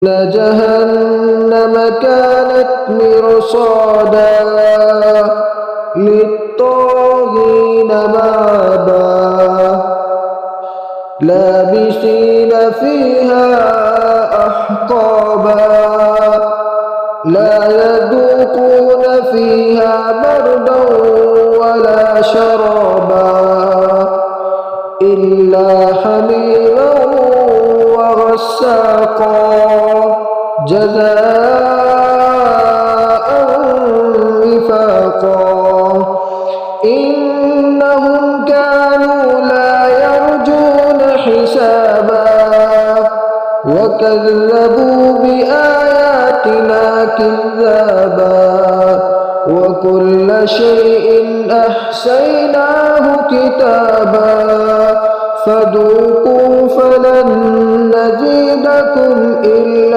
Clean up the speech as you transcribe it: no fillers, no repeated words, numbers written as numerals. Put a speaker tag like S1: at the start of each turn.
S1: إن جهنم كانت مرصادا للطاغين مآبا لابثين فيها أحقابا لا يذوقون فيها بردا ولا شرابا إلا حميما وغساقا جزاء وفاقا إنهم كانوا لا يرجون حسابا وكذبوا بآياتنا كذابا وكل شيء أحصيناه كتابا فذوقوا فلن نزيدكم إلا